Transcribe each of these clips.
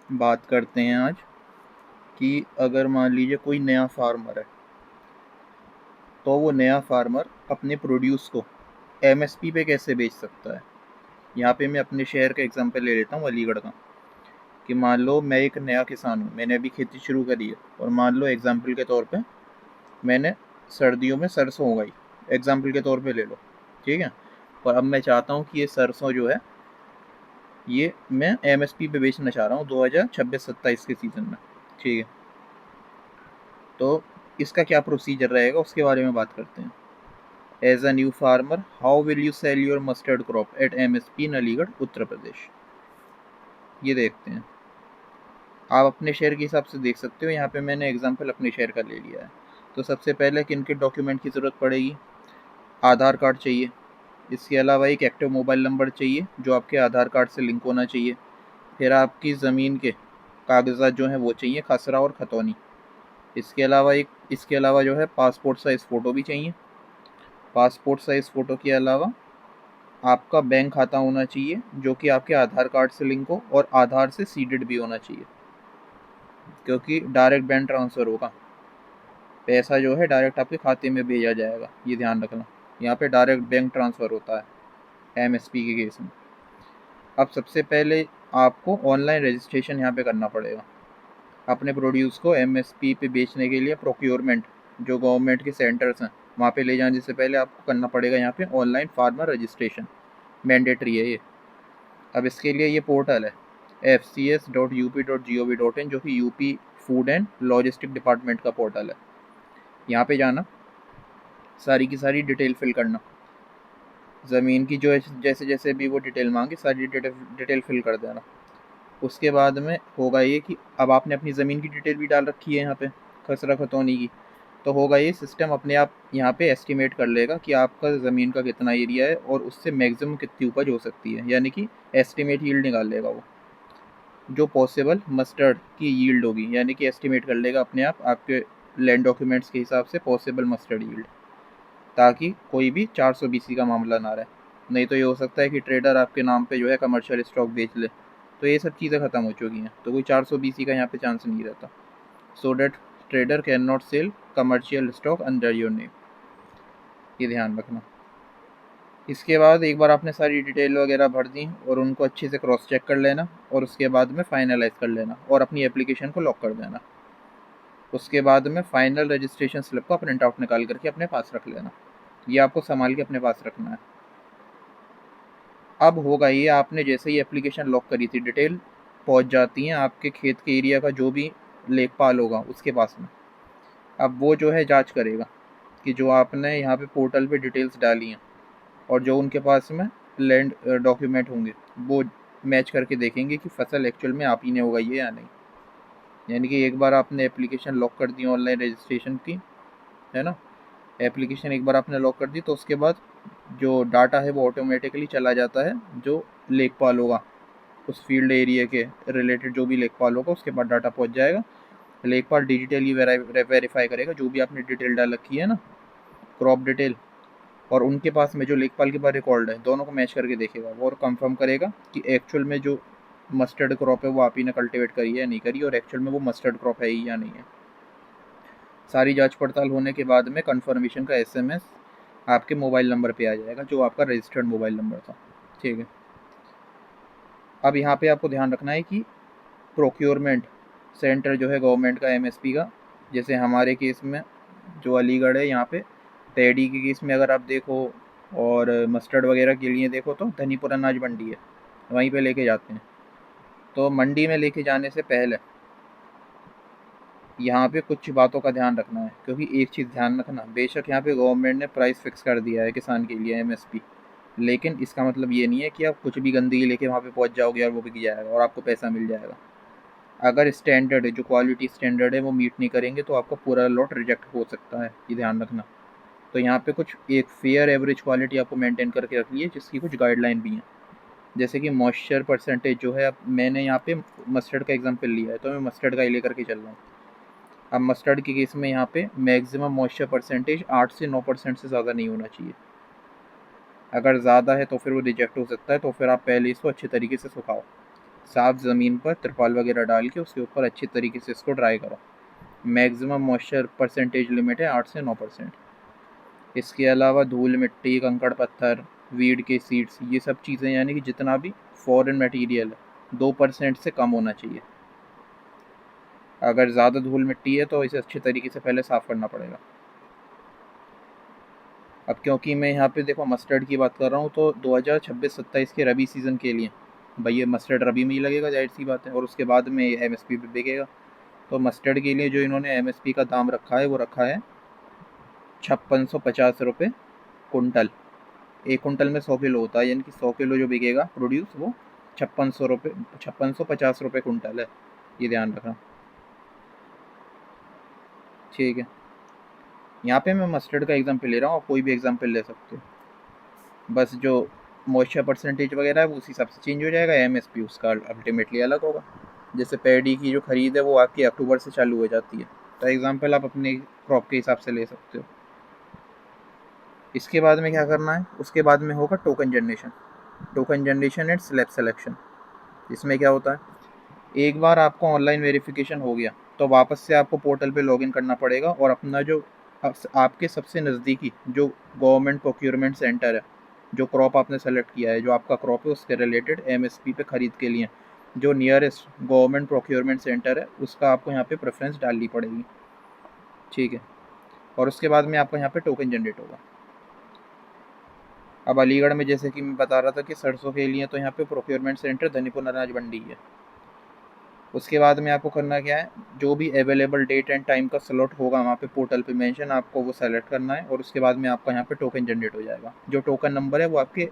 बात करते हैं आज कि अगर मान लीजिए कोई नया फार्मर है तो वो नया फार्मर अपने प्रोड्यूस को एमएसपी पे कैसे बेच सकता है। यहाँ पे मैं अपने शहर का एग्जांपल ले लेता हूँ, अलीगढ़ का। कि मान लो मैं एक नया किसान हूँ, मैंने अभी खेती शुरू करी है, और मान लो एग्जांपल के तौर पे मैंने सर्दियों में सरसों उगाई, एग्जांपल के तौर पे ले लो, ठीक है। और अब मैं चाहता हूँ कि ये सरसों जो है ये मैं एमएसपी पे बेचना चाह रहा हूँ 2026-27 के सीज़न में, ठीक है। तो इसका क्या प्रोसीजर रहेगा उसके बारे में बात करते हैं। As a new farmer, how will you sell your mustard crop at MSP in Aligarh Uttar Pradesh. ये देखते हैं। आप अपने शहर के हिसाब से देख सकते हो, यहाँ पे मैंने एग्जांपल अपने शहर का ले लिया है। तो सबसे पहले किन के डॉक्यूमेंट की ज़रूरत पड़ेगी। आधार कार्ड चाहिए। इसके अलावा एक एक्टिव मोबाइल नंबर चाहिए जो आपके आधार कार्ड से लिंक होना चाहिए। फिर आपकी ज़मीन के कागजात जो हैं वो चाहिए, खसरा और खतौनी। इसके अलावा जो है पासपोर्ट साइज़ फ़ोटो भी चाहिए। पासपोर्ट साइज़ फ़ोटो के अलावा आपका बैंक खाता होना चाहिए जो कि आपके आधार कार्ड से लिंक हो और आधार से सीडेड भी होना चाहिए, क्योंकि डायरेक्ट बैंक ट्रांसफ़र होगा। पैसा जो है डायरेक्ट आपके खाते में भेजा जाएगा, ये ध्यान रखना। यहाँ पे डायरेक्ट बैंक ट्रांसफ़र होता है एमएसपी के केस में। अब सबसे पहले आपको ऑनलाइन रजिस्ट्रेशन यहाँ पे करना पड़ेगा अपने प्रोड्यूस को एमएसपी पे बेचने के लिए। प्रोक्योरमेंट जो गवर्नमेंट के सेंटर्स हैं वहाँ पे ले जाने से पहले आपको करना पड़ेगा यहाँ पे ऑनलाइन फार्मर रजिस्ट्रेशन, मैंडेटरी है ये। अब इसके लिए ये पोर्टल है fcs.up.gov.in, जो कि UP food and logistic department का पोर्टल है। यहाँ पे जाना, सारी की सारी डिटेल फिल करना, ज़मीन की जो है जैसे जैसे भी वो डिटेल मांगे सारी डिटेल फिल कर देना। उसके बाद में होगा ये कि अब आपने अपनी ज़मीन की डिटेल भी डाल रखी है यहाँ पे, खसरा खतौनी की। तो होगा ये सिस्टम अपने आप यहाँ पे एस्टिमेट कर लेगा कि आपका ज़मीन का कितना एरिया है और उससे मैक्सिमम कितनी उपज हो सकती है, यानी कि एस्टिमेट यील्ड निकाल लेगा वो। जो पॉसिबल मस्टर्ड की यील्ड होगी, यानी कि एस्टिमेट कर लेगा अपने आप आपके लैंड डॉक्यूमेंट्स के हिसाब से पॉसिबल मस्टर्ड यील्ड, ताकि कोई भी 420 का मामला ना रहे। नहीं तो ये हो सकता है कि ट्रेडर आपके नाम पे जो है कमर्शियल स्टॉक बेच ले। तो ये सब चीज़ें ख़त्म हो चुकी हैं, तो कोई 420 का यहाँ पे चांस नहीं रहता। So that trader can not sell commercial stock under your name, ये ध्यान रखना। इसके बाद एक बार आपने सारी डिटेल वगैरह भर दी और उनको अच्छे से क्रॉस चेक कर लेना, और उसके बाद में फाइनलाइज कर लेना और अपनी एप्लीकेशन को लॉक कर देना। उसके बाद में फाइनल रजिस्ट्रेशन स्लिप का प्रिंट आउट निकाल करके अपने पास रख लेना। ये आपको संभाल के अपने पास रखना है। अब होगा ये, आपने जैसे ही एप्लीकेशन लॉक करी थी, डिटेल पहुंच जाती हैं आपके खेत के एरिया का जो भी लेखपाल होगा उसके पास में। अब वो जो है जांच करेगा कि जो आपने यहाँ पे पोर्टल पे डिटेल्स डाली हैं और जो उनके पास में लैंड डॉक्यूमेंट होंगे वो मैच करके देखेंगे कि फसल एक्चुअल में आप ही ने उगाई है या नहीं। यानी कि एक बार आपने एप्लीकेशन लॉक कर दी ऑनलाइन रजिस्ट्रेशन की, है ना, एप्लीकेशन एक बार आपने लॉक कर दी तो उसके बाद जो डाटा है वो ऑटोमेटिकली चला जाता है जो लेखपाल होगा उस फील्ड एरिया के रिलेटेड, जो भी लेखपाल होगा उसके बाद डाटा पहुंच जाएगा। लेखपाल डिजिटली वेरीफाई करेगा जो भी आपने डिटेल डाल रखी है ना, क्रॉप डिटेल, और उनके पास में जो लेखपाल के पास रिकॉर्ड है, दोनों को मैच करके देखेगा वो और कंफर्म करेगा कि एक्चुअल में जो मस्टर्ड क्रॉप है वो आप ही ने कल्टिवेट करी है या नहीं करी, और एक्चुअल में वो मस्टर्ड क्रॉप है ही या नहीं है। सारी जांच पड़ताल होने के बाद में कंफर्मेशन का एसएमएस आपके मोबाइल नंबर पे आ जाएगा जो आपका रजिस्टर्ड मोबाइल नंबर था, ठीक है। अब यहाँ पे आपको ध्यान रखना है कि प्रोक्योरमेंट सेंटर जो है गवर्नमेंट का एमएसपी का, जैसे हमारे केस में जो अलीगढ़ है यहाँ पे पैडी के केस में अगर आप देखो और मस्टर्ड वगैरह के लिए देखो तो धनीपुर अनाज मंडी है, वहीं पे लेके जाते हैं। तो मंडी में लेके जाने से पहले यहाँ पे कुछ बातों का ध्यान रखना है, क्योंकि एक चीज़ ध्यान रखना, बेशक यहाँ पे गवर्नमेंट ने प्राइस फिक्स कर दिया है किसान के लिए एमएसपी, लेकिन इसका मतलब ये नहीं है कि आप कुछ भी गंदगी लेके वहाँ पे पहुँच जाओगे और वो बिक जाएगा और आपको पैसा मिल जाएगा। अगर स्टैंडर्ड है, जो क्वालिटी स्टैंडर्ड है वो मीट नहीं करेंगे तो आपका पूरा लॉट रिजेक्ट हो सकता है, ये ध्यान रखना। तो यहाँ पे कुछ एक फेयर एवरेज क्वालिटी आपको मेंटेन करके रखनी है जिसकी कुछ गाइडलाइन भी हैं, जैसे कि मॉइस्चर परसेंटेज जो है। अब मैंने यहाँ पे मस्टर्ड का एग्जांपल लिया है तो मैं मस्टर्ड का ही लेकर के चल रहा हूँ। अब मस्टर्ड के केस में यहाँ पे मैक्सिमम मॉइस्चर परसेंटेज 8 से 9% से ज़्यादा नहीं होना चाहिए। अगर ज़्यादा है तो फिर वो रिजेक्ट हो सकता है, तो फिर आप पहले इसको अच्छे तरीके से सुखाओ। साफ ज़मीन पर तिरपाल वगैरह डाल के उसके ऊपर अच्छी तरीके से इसको ड्राई करो। मैक्सिमम मॉइस्चर परसेंटेज लिमिट है 8 से 9%। इसके अलावा धूल मिट्टी, कंकड़ पत्थर, वीड के सीड्स, ये सब चीज़ें यानी कि जितना भी फॉरेन मटेरियल है 2% से कम होना चाहिए। अगर ज़्यादा धूल मिट्टी है तो इसे अच्छे तरीके से पहले साफ़ करना पड़ेगा। अब क्योंकि मैं यहाँ पे देखो मस्टर्ड की बात कर रहा हूँ, तो 2026-27 के रबी सीज़न के लिए भाई ये मस्टर्ड रबी में ही लगेगा, जाहिर सी बात है, और उसके बाद में एमएसपी पे बिकेगा। तो मस्टर्ड के लिए जो इन्होंने एमएसपी का दाम रखा है वो रखा है 5650 रुपये कुंटल। 1 कुंटल में 100 किलो होता है, यानी कि 100 किलो जो बिकेगा प्रोड्यूस वो 5650 रुपये कुंटल है, ये ध्यान रखना। ठीक है, यहाँ पे मैं मस्टर्ड का एग्जाम्पल ले रहा हूँ, आप कोई भी एग्जाम्पल ले सकते हो। बस जो मॉइस्चर परसेंटेज वगैरह है वो उसी हिसाब से चेंज हो जाएगा, एमएसपी उसका अल्टीमेटली अलग होगा। जैसे पैडी की जो खरीद है वो आपकी अक्टूबर से चालू हो जाती है, तो एग्जाम्पल आप अपने क्रॉप के हिसाब से ले सकते हो। इसके बाद में क्या करना है, उसके बाद में होगा token generation. Token generation and slab selection. इसमें क्या होता है, एक बार आपको ऑनलाइन वेरिफिकेशन हो गया तो वापस से आपको पोर्टल पे लॉगिन करना पड़ेगा और अपना जो आपके सबसे नज़दीकी जो गवर्नमेंट प्रोक्योरमेंट सेंटर है, जो क्रॉप आपने सेलेक्ट किया है, जो आपका क्रॉप है उसके रिलेटेड एमएसपी पे ख़रीद के लिए जो नियरेस्ट गवर्नमेंट प्रोक्योरमेंट सेंटर है उसका आपको यहाँ पे प्रेफरेंस डालनी पड़ेगी। ठीक है, और उसके बाद में आपका यहाँ पे टोकन जनरेट होगा। अब अलीगढ़ में जैसे कि मैं बता रहा था कि सरसों के लिए तो यहाँ पे प्रोक्योरमेंट सेंटर धनीपुर अनाज मंडी है। उसके बाद में आपको करना क्या है, जो भी अवेलेबल डेट एंड टाइम का स्लॉट होगा वहाँ पे पोर्टल पे मेंशन, आपको वो सेलेक्ट करना है और उसके बाद में आपका यहाँ पे टोकन जनरेट हो जाएगा। जो टोकन नंबर है वो आपके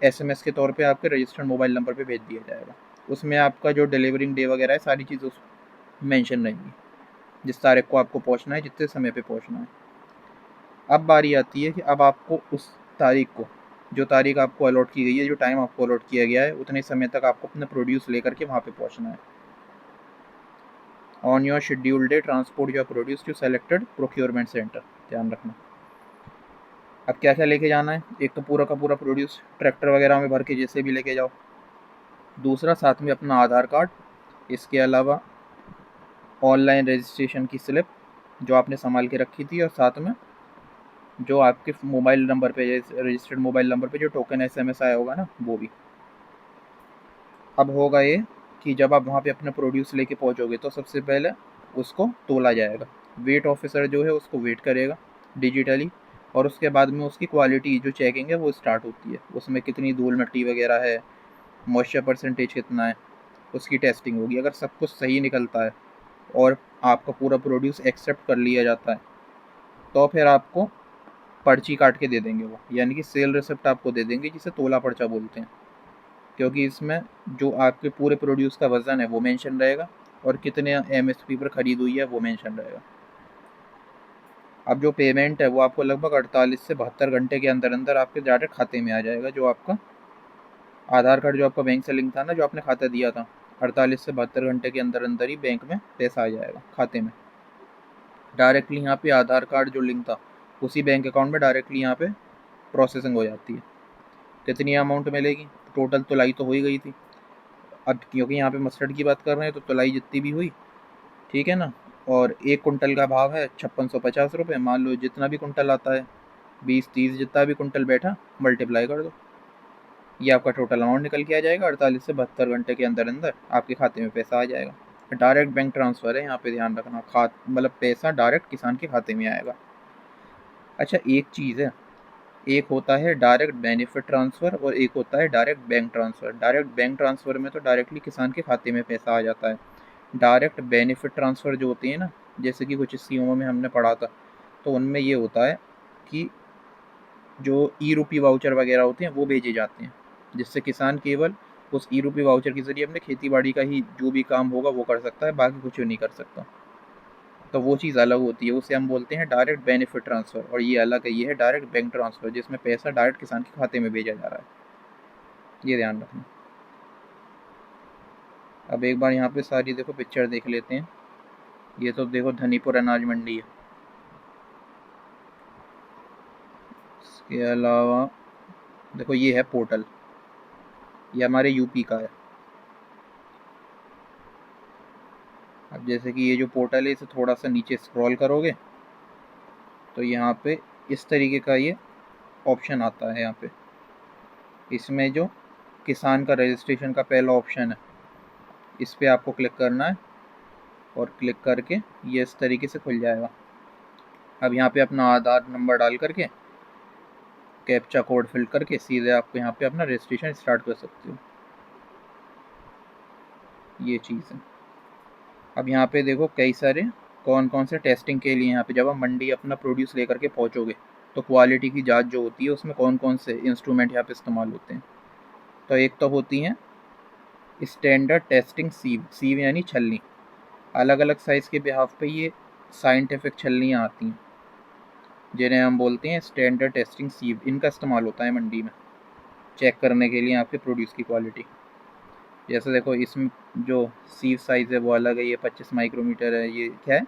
एसएमएस के तौर पे आपके रजिस्टर्ड मोबाइल नंबर पे भेज दिया जाएगा। उसमें आपका जो डिलीवरिंग डे वगैरह है सारी चीज़ उस मेंशन रहेंगी, जिस तारीख को आपको पहुँचना है, जितने समय पे पहुँचना है। अब बारी आती है कि अब आपको उस तारीख को, जो तारीख आपको अलॉट की गई है, जो टाइम आपको अलॉट किया गया है, उतने समय तक आपको अपने प्रोड्यूस लेकर के वहाँ पे पहुँचना है। On your schedule day transport your produce to selected procurement centre, ध्यान रखना। अब क्या क्या लेके जाना है, एक तो पूरा का पूरा प्रोड्यूस ट्रैक्टर वगैरह में भर के जैसे भी लेके जाओ। दूसरा, साथ में अपना आधार कार्ड। इसके अलावा ऑनलाइन रजिस्ट्रेशन की स्लिप जो आपने संभाल के रखी थी, और साथ में जो आपके मोबाइल नंबर पे, रजिस्टर्ड मोबाइल नंबर पे जो टोकन एसएमएस आया होगा ना, वो भी। अब होगा ये कि जब आप वहाँ पे अपना प्रोड्यूस लेके पहुँचोगे तो सबसे पहले उसको तोला जाएगा। वेट ऑफिसर जो है उसको वेट करेगा डिजिटली, और उसके बाद में उसकी क्वालिटी जो चेकिंग है वो स्टार्ट होती है। उसमें कितनी धूल मिट्टी वगैरह है, मॉइस्चर परसेंटेज कितना है, उसकी टेस्टिंग होगी। अगर सब कुछ सही निकलता है और आपका पूरा प्रोड्यूस एक्सेप्ट कर लिया जाता है तो फिर आपको पर्ची काट के दे देंगे वो, यानी कि सेल रिसिप्ट आपको दे देंगे, जिसे तोला पर्चा बोलते हैं। क्योंकि इसमें जो आपके पूरे प्रोड्यूस का वज़न है वो मेंशन रहेगा और कितने एमएसपी पर ख़रीद हुई है वो मेंशन रहेगा। अब जो पेमेंट है वो आपको लगभग 48 से 72 घंटे के अंदर अंदर आपके डायरेक्ट खाते में आ जाएगा। जो आपका आधार कार्ड जो आपका बैंक से लिंक था ना, जो आपने खाता दिया था, 48 से 72 घंटे के अंदर अंदर ही बैंक में पैसा आ जाएगा खाते में डायरेक्टली। यहाँ पे आधार कार्ड जो लिंक था उसी बैंक अकाउंट में डायरेक्टली यहाँ पे प्रोसेसिंग हो जाती है। कितनी अमाउंट मिलेगी, टोटल तुलाई तो हो ही गई थी। अब क्योंकि यहाँ पे मस्टर्ड की बात कर रहे हैं तो तुलाई जितनी भी हुई, ठीक है ना, और 1 कुंटल का भाव है 5650 रुपये। मान लो जितना भी कुंटल आता है, 20-30 जितना भी कुंटल बैठा, मल्टीप्लाई कर दो, ये आपका टोटल अमाउंट निकल के आ जाएगा। 48 से 72 घंटे के अंदर अंदर आपके खाते में पैसा आ जाएगा। डायरेक्ट बैंक ट्रांसफ़र है यहाँ पे, ध्यान रखना। मतलब पैसा डायरेक्ट किसान के खाते में आएगा। अच्छा, एक चीज़ है, एक होता है डायरेक्ट बेनिफिट ट्रांसफ़र और एक होता है direct bank transfer. Direct bank transfer में तो डायरेक्टली किसान के खाते में पैसा आ जाता है। डायरेक्ट बेनिफिट ट्रांसफ़र जो होती है ना, जैसे कि कुछ स्कीमों में हमने पढ़ा था, तो उनमें ये होता है कि जो ई-रूपी वाउचर वगैरह होते हैं वो भेजे जाते हैं, जिससे किसान केवल उस ई-रूपी वाउचर के ज़रिए अपने खेती बाड़ी का ही जो भी काम होगा वो कर सकता है, बाकी कुछ नहीं कर सकता। तो वो चीज़ अलग होती है, उसे हम बोलते हैं डायरेक्ट बेनिफिट ट्रांसफ़र, और ये अलग है, ये है डायरेक्ट बैंक ट्रांसफ़र, जिसमें पैसा डायरेक्ट किसान के खाते में भेजा जा रहा है। ये ध्यान रखना। अब एक बार यहाँ पे सारी देखो पिक्चर देख लेते हैं। ये तो देखो धनीपुर अनाज मंडी है। इसके अलावा देखो ये है पोर्टल, ये हमारे यूपी का है। अब जैसे कि ये जो पोर्टल है इसे थोड़ा सा नीचे स्क्रॉल करोगे तो यहाँ पे इस तरीके का ये ऑप्शन आता है। यहाँ पे इसमें जो किसान का रजिस्ट्रेशन का पहला ऑप्शन है इस पर आपको क्लिक करना है और क्लिक करके ये इस तरीके से खुल जाएगा। अब यहाँ पे अपना आधार नंबर डाल करके कैप्चा कोड फिल करके सीधे आपको यहाँ पे अपना रजिस्ट्रेशन स्टार्ट कर सकते हो। ये चीज़ है। अब यहाँ पे देखो कई सारे कौन कौन से टेस्टिंग के लिए यहाँ पे जब आप मंडी अपना प्रोड्यूस लेकर के पहुँचोगे तो क्वालिटी की जांच जो होती है उसमें कौन कौन से इंस्ट्रूमेंट यहाँ पे इस्तेमाल होते हैं। तो एक तो होती हैं स्टैंडर्ड टेस्टिंग सीव, सीव यानी छलनी। अलग अलग साइज़ के बिहाफ पे ये साइंटिफिक छलनियाँ आती हैं जिन्हें हम बोलते हैं स्टैंडर्ड टेस्टिंग सीव। इनका इस्तेमाल होता है मंडी में चेक करने के लिए आपके प्रोड्यूस की क्वालिटी। जैसे देखो इसमें जो सीव साइज़ है वो अलग है, ये 25 माइक्रोमीटर है, ये क्या है,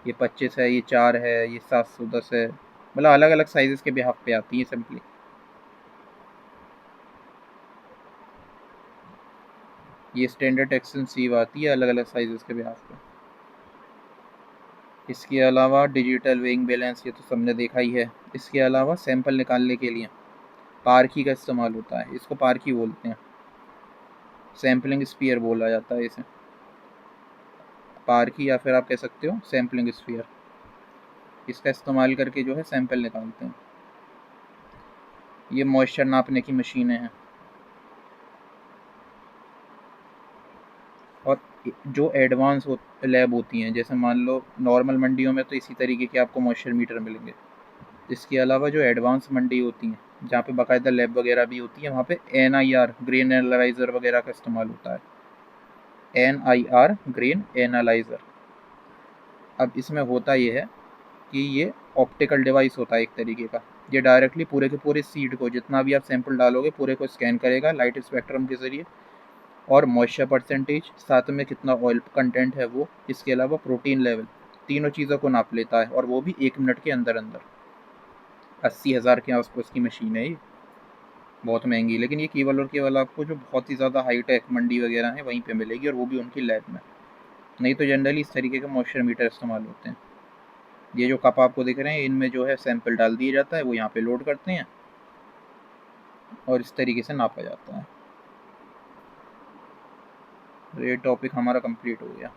ये 25 है, ये 4 है, ये 710 है। मतलब अलग अलग साइज़ के बिहाफ पे आती है सिंपली। ये स्टैंडर्ड टेक्सन सीव आती है अलग अलग साइज़ के बिहाफ पे। इसके अलावा डिजिटल वेइंग बैलेंस, ये तो सबने देखा ही है। इसके अलावा सैंपल निकालने के लिए पारखी का इस्तेमाल होता है। इसको पारखी बोलते हैं, सैम्पलिंग स्पीयर बोला जाता है इसे। पारखी या फिर आप कह सकते हो सैम्पलिंग स्पीयर। इसका इस्तेमाल करके जो है सैंपल निकालते हैं। ये मॉइस्चर नापने की मशीनें हैं। और जो एडवांस लैब होती हैं, जैसे मान लो नॉर्मल मंडियों में तो इसी तरीके के आपको मॉइस्चर मीटर मिलेंगे। इसके अलावा जो एडवांस मंडी होती हैं जहाँ पे बाकायदा लैब वगैरह भी होती है वहाँ पे NIR ग्रेन एनालाइज़र वगैरह का इस्तेमाल होता है। NIR grain analyser. अब इसमें होता ये है कि ये ऑप्टिकल डिवाइस होता है एक तरीके का। ये डायरेक्टली पूरे के पूरे सीड को, जितना भी आप सैंपल डालोगे पूरे को स्कैन करेगा लाइट स्पेक्ट्रम के ज़रिए, और मॉइस्चर परसेंटेज, साथ में कितना ऑयल कंटेंट है वो, इसके अलावा प्रोटीन लेवल, तीनों चीज़ों को नाप लेता है। और वो भी 1 मिनट के अंदर अंदर। 80,000 के आसपास की मशीन है ये, बहुत महंगी। लेकिन ये केवल और केवल आपको जो बहुत ही ज़्यादा हाईटेक मंडी वगैरह है वहीं पे मिलेगी, और वो भी उनकी लैब में। नहीं तो जनरली इस तरीके के मॉइस्चर मीटर इस्तेमाल होते हैं। ये जो कप आपको दिख रहे हैं इनमें जो है सैंपल डाल दिया जाता है, वो यहाँ पे लोड करते हैं और इस तरीके से नापा जाता है। तो ये टॉपिक हमारा कंप्लीट हो गया।